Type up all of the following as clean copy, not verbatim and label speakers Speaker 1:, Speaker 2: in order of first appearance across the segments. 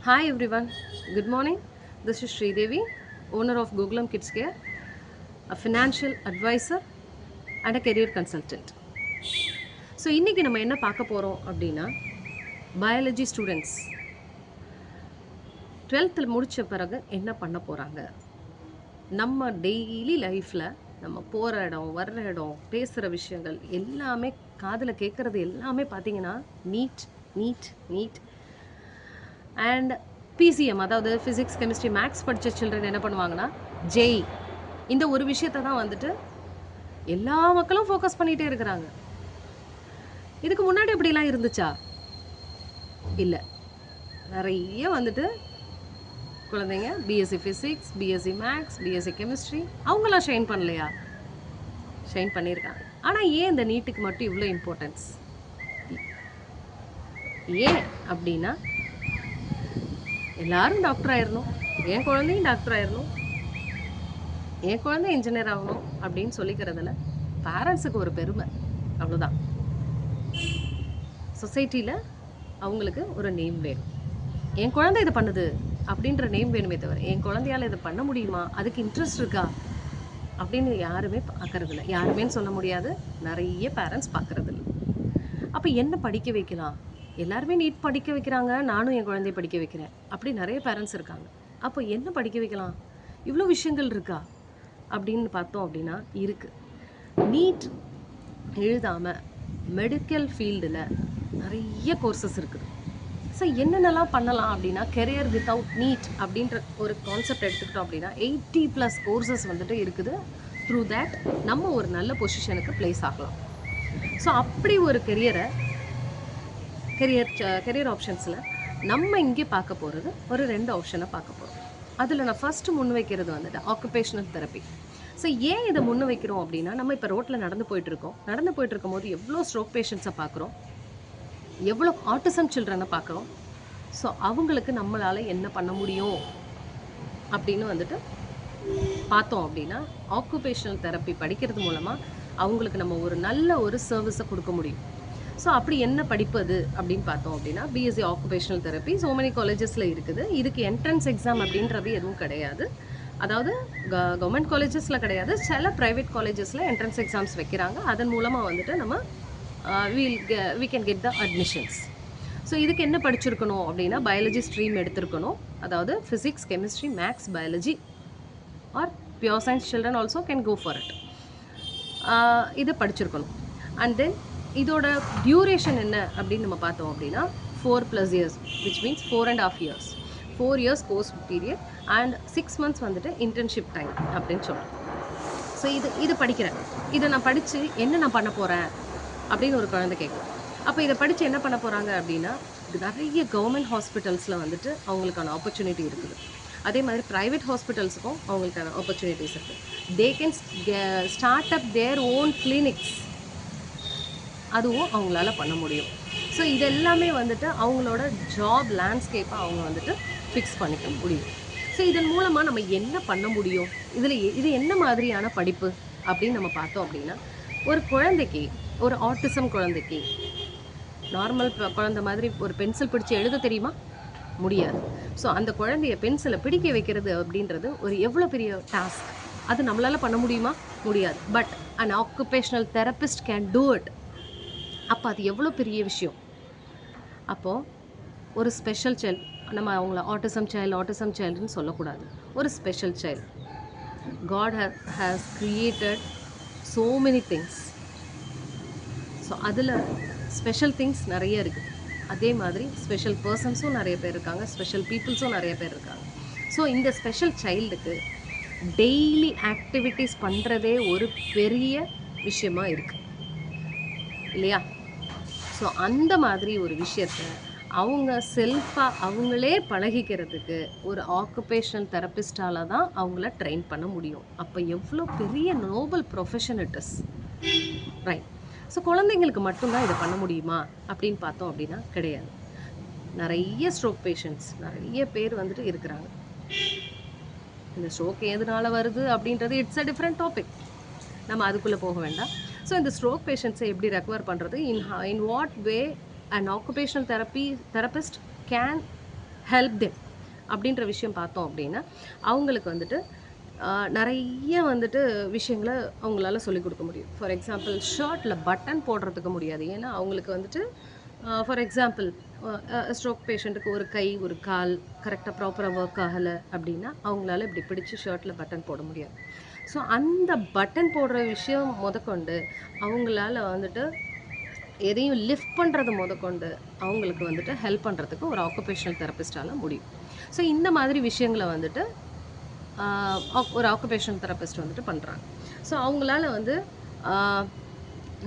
Speaker 1: Hi everyone, good morning. This is Sridevi, owner of Googlam Kids Care, a financial advisor and a career consultant. So இன்றைக்கி நம்ம என்ன பார்க்க போகிறோம் அப்படின்னா biology students 12th முடித்த பிறகு என்ன பண்ண போகிறாங்க. நம்ம டெய்லி லைஃப்பில் நம்ம போகிற இடம், வர்ற இடம், பேசுகிற விஷயங்கள் எல்லாமே காதில் கேட்குறது எல்லாமே பார்த்தீங்கன்னா NEET NEET NEET and PCM, அதாவது ஃபிசிக்ஸ் கெமிஸ்ட்ரி மேக்ஸ் படித்த சில்ட்ரன் என்ன பண்ணுவாங்கன்னா ஜெய், இந்த ஒரு விஷயத்தை தான் வந்துட்டு எல்லா மக்களும் ஃபோக்கஸ் பண்ணிகிட்டே இருக்கிறாங்க. இதுக்கு முன்னாடி இப்படிலாம் இருந்துச்சா? இல்லை. நிறைய வந்துட்டு குழந்தைங்க BSc physics, BSc maths, BSc chemistry அவங்களாம் ஷைன் பண்ணலையா? ஷைன் பண்ணியிருக்காங்க. ஆனால் ஏன் இந்த நீட்டுக்கு மட்டும் இவ்வளோ இம்பார்ட்டன்ஸ்? ஏன் அப்படின்னா எல்லாரும் டாக்டர் ஆயிடணும், என் குழந்தையும் டாக்டர் ஆயிடணும், என் குழந்தை இன்ஜினியர் ஆகணும் அப்படின்னு சொல்லிக்கிறதுல பேரண்ட்ஸுக்கு ஒரு பெருமை, அவ்வளோதான். சொசைட்டியில் அவங்களுக்கு ஒரு நேம் வேணும். என் குழந்தை இது பண்ணுது அப்படின்ற நேம் வேணுமே தவிர என் குழந்தையால் இதை பண்ண முடியுமா, அதுக்கு இன்ட்ரெஸ்ட் இருக்கா அப்படின்னு யாருமே பார்க்கறதில்ல. யாருமேன்னு சொல்ல முடியாது, நிறைய பேரண்ட்ஸ் பார்க்கறதில்ல. அப்போ என்ன படிக்க வைக்கலாம்? எல்லாருமே நீட் படிக்க வைக்கிறாங்க, நானும் என் குழந்தைய படிக்க வைக்கிறேன், அப்படி நிறைய பேரண்ட்ஸ் இருக்காங்க. அப்போ என்ன படிக்க வைக்கலாம்? இவ்வளோ விஷயங்கள் இருக்கா அப்படின்னு பார்த்தோம் அப்படின்னா இருக்குது. நீட் எழுதாமல் மெடிக்கல் ஃபீல்டில் நிறைய கோர்சஸ் இருக்குது. ஸோ என்னென்னலாம் பண்ணலாம் அப்படின்னா கெரியர் வித்தவுட் நீட் அப்படின்ற ஒரு கான்செப்ட் எடுத்துக்கிட்டோம் அப்படின்னா 80+ கோர்சஸ் வந்துட்டு இருக்குது. த்ரூ தேட் நம்ம ஒரு நல்ல பொசிஷனுக்கு ப்ளேஸ் ஆகலாம். ஸோ அப்படி ஒரு கெரியர் ஆப்ஷன்ஸில் நம்ம இங்கே பார்க்க போகிறது ஒரு 2 ஆப்ஷனை பார்க்க போகிறோம். அதில் நான் ஃபஸ்ட்டு முன் வைக்கிறது வந்துட்டு ஆக்குபேஷனல் தெரப்பி. ஸோ ஏன் இதை முன் வைக்கிறோம் அப்படின்னா, நம்ம இப்போ ரோட்டில் நடந்து போயிட்டுருக்கும் போது எவ்வளோ ஸ்ட்ரோக் பேஷண்ட்ஸை பார்க்குறோம், எவ்வளோ ஆட்டிசம் சில்ட்ரனை பார்க்குறோம். ஸோ அவங்களுக்கு நம்மளால் என்ன பண்ண முடியும் அப்படின்னு வந்துட்டு பார்த்தோம் அப்படின்னா, ஆக்குபேஷனல் தெரப்பி படிக்கிறது மூலமாக அவங்களுக்கு நம்ம ஒரு நல்ல ஒரு சர்வீஸை கொடுக்க முடியும். ஸோ அப்படி என்ன படிப்பது அப்படின்னு பார்த்தோம் அப்படின்னா, BSc occupational therapy so many காலேஜஸில் இருக்குது. இதுக்கு என்ட்ரன்ஸ் எக்ஸாம் அப்படின்றது எதுவும் கிடையாது. அதாவது கவர்மெண்ட் காலேஜஸில் கிடையாது, சில ப்ரைவேட் காலேஜஸில் என்ட்ரன்ஸ் எக்ஸாம்ஸ் வைக்கிறாங்க. அதன் மூலமாக வந்துட்டு நம்ம we can get the admissions. So இதுக்கு என்ன படிச்சிருக்கணும் அப்படின்னா, பயாலஜி ஸ்ட்ரீம் எடுத்திருக்கணும். அதாவது physics, chemistry, maths, biology or pure science children also can go for it. இதை படிச்சிருக்கணும். அண்ட் தென் இதோட டியூரேஷன் என்ன அப்படின்னு நம்ம பார்த்தோம் அப்படின்னா 4+ years, which means 4.5 years. 4 years course period and 6 months வந்துட்டு இன்டர்ன்ஷிப் டைம் அப்படின்னு சொல்லலாம். ஸோ இது படிக்கிறேன், இதை நான் படித்து என்ன நான் பண்ண போகிறேன் அப்படின்னு ஒரு குழந்தை கேட்கும். அப்போ இதை படித்து என்ன பண்ண போகிறாங்க அப்படின்னா, நிறைய கவர்மெண்ட் ஹாஸ்பிட்டல்ஸில் வந்துட்டு அவங்களுக்கான ஆப்பர்ச்சுனிட்டி இருக்குது. அதே மாதிரி ப்ரைவேட் ஹாஸ்பிட்டல்ஸுக்கும் அவங்களுக்கான ஆப்பர்ச்சுனிட்டிஸ் இருக்குது. They can start up their own clinics, அதுவும் அவங்களால பண்ண முடியும். ஸோ இதெல்லாமே வந்துட்டு அவங்களோட ஜாப் லேண்ட்ஸ்கேப்பை அவங்க வந்துட்டு ஃபிக்ஸ் பண்ணிக்க முடியும். ஸோ இதன் மூலமாக நம்ம என்ன பண்ண முடியும், இது என்ன மாதிரியான படிப்பு அப்படின்னு நம்ம பார்த்தோம் அப்படின்னா, ஒரு குழந்தைக்கு, ஒரு ஆட்டிசம் குழந்தைக்கு நார்மல் குழந்தை மாதிரி ஒரு பென்சில் பிடிச்சி எழுத தெரியுமா? முடியாது. ஸோ அந்த குழந்தைய பென்சிலை பிடிக்க வைக்கிறது அப்படின்றது ஒரு எவ்வளோ பெரிய டாஸ்க். அது நம்மளால் பண்ண முடியுமா? முடியாது. But an occupational therapist can do it. அப்போ அது எவ்வளோ பெரிய விஷயம். அப்போது ஒரு ஸ்பெஷல் சைல்டு, நம்ம அவங்கள ஆட்டிசம் சைல்டுன்னு சொல்லக்கூடாது. ஒரு special child, god has created so many things. So அதில் ஸ்பெஷல் திங்ஸ் நிறைய இருக்குது. அதே மாதிரி ஸ்பெஷல் பர்சன்ஸும் நிறைய பேர் இருக்காங்க, ஸ்பெஷல் பீப்புள்ஸும் நிறைய பேர் இருக்காங்க. ஸோ இந்த ஸ்பெஷல் சைல்டுக்கு டெய்லி ஆக்டிவிட்டீஸ் பண்ணுறதே ஒரு பெரிய விஷயமா இருக்குது இல்லையா? ஸோ அந்த மாதிரி ஒரு விஷயத்தை அவங்க செல்ஃபாக அவங்களே பழகிக்கிறதுக்கு ஒரு ஆக்குபேஷனல் தெரபிஸ்டால் தான் அவங்கள ட்ரெயின் பண்ண முடியும். அப்போ எவ்வளோ பெரிய Nobel profession it is, right? So குழந்தைங்களுக்கு மட்டும்தான் இதை பண்ண முடியுமா அப்படின்னு பார்த்தோம் அப்படின்னா கிடையாது. நிறைய ஸ்ட்ரோக் பேஷண்ட்ஸ் நிறைய பேர் வந்துட்டு இருக்கிறாங்க. இந்த ஸ்ட்ரோக் எதனால வருது அப்படின்றது இட்ஸ் அ டிஃப்ரெண்ட் டாபிக், நம்ம அதுக்குள்ளே போக வேண்டாம். ஸோ இந்த ஸ்ட்ரோக் பேஷண்ட்ஸை எப்படி ரெக்கவர் பண்ணுறது, in what way an occupational therapist can help them அப்படின்ற விஷயம் பார்த்தோம் அப்படின்னா, அவங்களுக்கு வந்துட்டு நெறைய வந்துட்டு விஷயங்கள அவங்களால சொல்லிக் குடுக்க முடியும். ஃபார் எக்ஸாம்பிள் ஷர்ட்ல பட்டன் போடுறதுக்கு முடியாது. ஏன்னா, அவங்களுக்கு வந்துட்டு ஃபார் எக்ஸாம்பிள் ஸ்ட்ரோக் பேஷண்ட்டுக்கு ஒரு கை, ஒரு கால் கரெக்ட்டா ப்ராப்பரா ஒர்க் ஆகல அப்படின்னா, அவங்களால இப்படி பிடிச்சு ஷர்ட்ல பட்டன் போட முடியாது. ஸோ, அந்த பட்டன் போடுற விஷயம் மொதற்கொண்டு அவங்களால வந்துட்டு எதையும் லிஃப்ட் பண்றது மொதற்கொண்டு அவங்களுக்கு வந்துட்டு ஹெல்ப் பண்றதுக்கு ஒரு ஆக்குபேஷனல் தெரபிஸ்ட்டால முடியும். ஸோ, இந்த மாதிரி விஷயங்கள வந்துட்டு ஒரு ஆக்குபேஷனல் தெரபிஸ்ட் வந்துட்டு பண்றாங்க. ஸோ, அவங்களால வந்து ஆ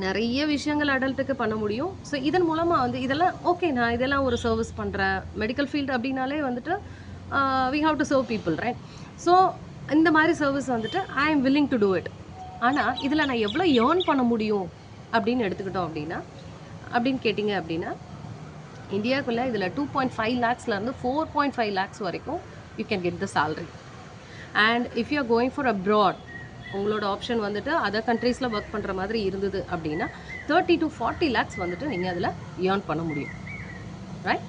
Speaker 1: நெறைய விஷயங்கள் அடல்ட்டுக்கு பண்ண முடியும். ஸோ, இதன் மூலமா வந்து இதெல்லாம் ஓகே நான் இதெல்லாம் ஒரு சர்விஸ் பண்றேன். மெடிக்கல் ஃபீல்டு அப்டின்னாலே வந்துட்டு we have to serve people right? So, இந்த மாரி சர்விஸ் வந்துட்டு I am willing to do it. ஆனா, இதில நான் எவ்வளோ ஏர்ன் பண்ண முடியும் அப்படின்னு எடுத்துக்கிட்டோம் அப்படின்னா, அப்படின்னு கேட்டீங்க அப்படின்னா, இந்தியாக்குள்ள இதில 2.5 லேக்ஸ்லேருந்து 4.5 லேக்ஸ் வரைக்கும் you can get the salary. And if you are going for abroad உங்களோட ஆப்ஷன் வந்துட்டு அதர் கண்ட்ரீஸில் ஒர்க் பண்ணுற மாதிரி இருந்தது அப்படின்னா 30 to 40 லேக்ஸ் வந்துட்டு நீங்கள் அதில் ஏர்ன் பண்ண முடியும் right.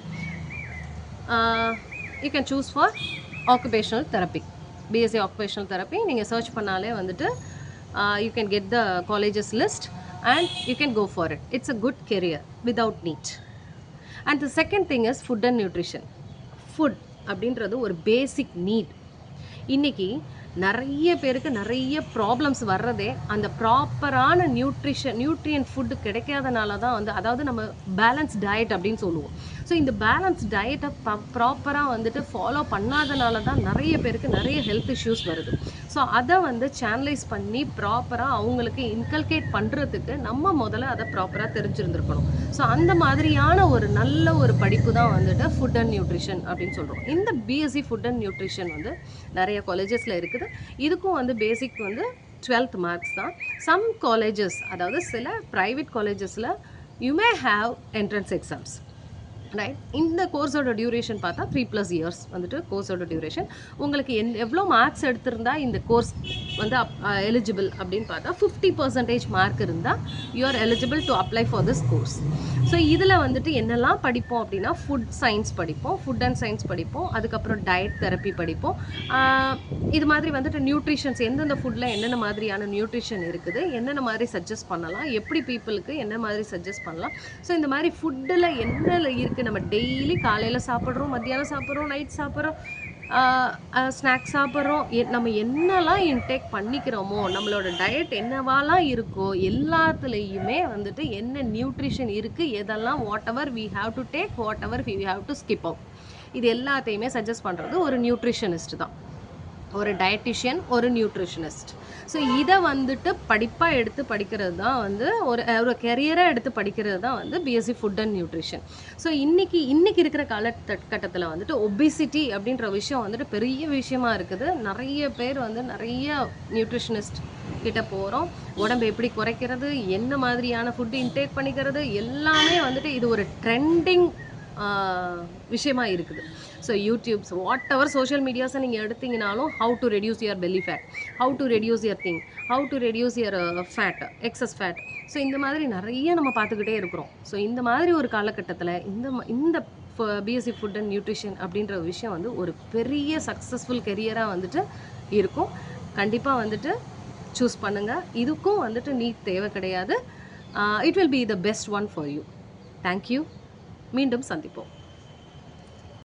Speaker 1: You can choose for occupational therapy, BSc occupational therapy நீங்கள் சர்ச் பண்ணாலே வந்துட்டு you can get the colleges list and you can go for it. It's a good career without NEET. And the second thing is food and nutrition. Food அப்படின்றது ஒரு பேசிக் NEET. இன்னைக்கு நெறைய பேருக்கு நெறைய problems வர்றதே அந்த ப்ராப்பரான நியூட்ரியன்ட் ஃபுட் கிடைக்காதனால தான் வந்து, அதாவது நம்ம பேலன்ஸ் டயட் அப்படின்னு சொல்லுவோம். ஸோ இந்த பேலன்ஸ் டயட்டை ப்ராப்பரா வந்துட்டு ஃபாலோ பண்ணாதனால தான் நெறைய பேருக்கு நெறைய ஹெல்த் இஷ்யூஸ் வருது. ஸோ அத வந்து சேனலைஸ் பண்ணி ப்ராப்பரா அவங்களுக்கு இன்கல்கேட் பண்றதுக்கு நம்ம முதல்ல அத ப்ராப்பரா தெரிஞ்சிருந்திருக்கணும். ஸோ அந்த மாதிரியான ஒரு நல்ல ஒரு படிப்பு தான் வந்துட்டு ஃபுட் அண்ட் நியூட்ரிஷன் அப்படின்னு சொல்றோம். இந்த பிஎஸ்சி ஃபுட் அண்ட் நியூட்ரிஷன் வந்து நெறைய காலேஜஸ்ல இருக்குது. இதுக்கும் வந்து பேசிக் வந்து 12th மார்க்ஸ் தான். சம் காலேஜஸ் அதாவது சில பிரைவேட் காலேஜஸ்ல you may have entrance exams right. இந்த கோர்ஸோட டியூரேஷன் பார்த்தா 3+ இயர்ஸ் வந்துட்டு கோர்ஸோட டியூரேஷன். உங்களுக்கு எவ்வளோ மார்க்ஸ் எடுத்திருந்தா இந்த கோர்ஸ் வந்து எலிஜிபிள் அப்படின்னு பார்த்தா 50% மார்க் இருந்தால் you are eligible to apply for this course. So இதில் வந்துட்டு என்னெல்லாம் படிப்போம் அப்படின்னா ஃபுட் சயின்ஸ் படிப்போம், ஃபுட் அண்ட் சயின்ஸ் படிப்போம், அதுக்கப்புறம் டயட் தெரப்பி படிப்போம். இது மாதிரி வந்துட்டு நியூட்ரிஷன்ஸ் எந்தெந்த ஃபுட்டில் என்னென்ன மாதிரியான நியூட்ரிஷன் இருக்குது, என்னென்ன மாதிரி சஜஸ்ட் பண்ணலாம், எப்படி பீப்புளுக்கு என்ன மாதிரி சஜஸ்ட் பண்ணலாம். ஸோ இந்த மாதிரி ஃபுட்டில் என்ன இருக்குது, நம்ம டெய்லி காலையில் சாப்பிட்றோம், மத்தியானம் சாப்பிட்றோம், நைட் சாப்பிட்றோம், ஸ்நாக்ஸ் சாப்பிட்றோம், நம்ம என்னெல்லாம் இன்டேக் பண்ணிக்கிறோமோ, நம்மளோட டயட் என்னவாலாம் இருக்கோ எல்லாத்துலேயுமே வந்துட்டு என்ன நியூட்ரிஷன் இருக்குது, எதெல்லாம் whatever we have to take, whatever we have to skip out, இது எல்லாத்தையுமே சஜஸ்ட் பண்ணுறது ஒரு நியூட்ரிஷனிஸ்ட் தான், ஒரு டயட்டிஷியன், ஒரு நியூட்ரிஷனிஸ்ட். ஸோ இதை வந்துட்டு படிப்பாக எடுத்து படிக்கிறது தான் வந்து ஒரு கெரியராக எடுத்து படிக்கிறது தான் வந்து BSc food and nutrition. So இன்னைக்கு இருக்கிற காலகட்டத்தில் வந்துட்டு ஒபிசிட்டி அப்படின்ற விஷயம் வந்துட்டு பெரிய விஷயமா இருக்குது. நிறைய பேர் வந்து நிறைய நியூட்ரிஷனிஸ்ட் கிட்ட போகிறோம். உடம்பு எப்படி குறைக்கிறது, என்ன மாதிரியான ஃபுட்டு இன்டேக் பண்ணிக்கிறது, எல்லாமே வந்துட்டு இது ஒரு ட்ரெண்டிங் விஷயமா இருக்குது. So YouTubes whatever social மீடியாஸை நீங்கள் எடுத்தீங்கனாலும் how to reduce your belly fat, how to reduce your thing, how to reduce your fat, excess fat. So இந்த மாதிரி நிறைய நம்ம பார்த்துக்கிட்டே இருக்கிறோம். ஸோ இந்த மாதிரி ஒரு காலகட்டத்தில் இந்த பிஎஸ்சி ஃபுட் அண்ட் நியூட்ரிஷன் அப்படின்ற விஷயம் வந்து ஒரு பெரிய சக்ஸஸ்ஃபுல் கெரியராக வந்துட்டு இருக்கும். கண்டிப்பாக வந்துட்டு சூஸ் பண்ணுங்கள். இதுக்கும் வந்துட்டு நீட் தேவை கிடையாது. It will be the best one for you. Thank you. மீண்டும் சந்திப்போம்.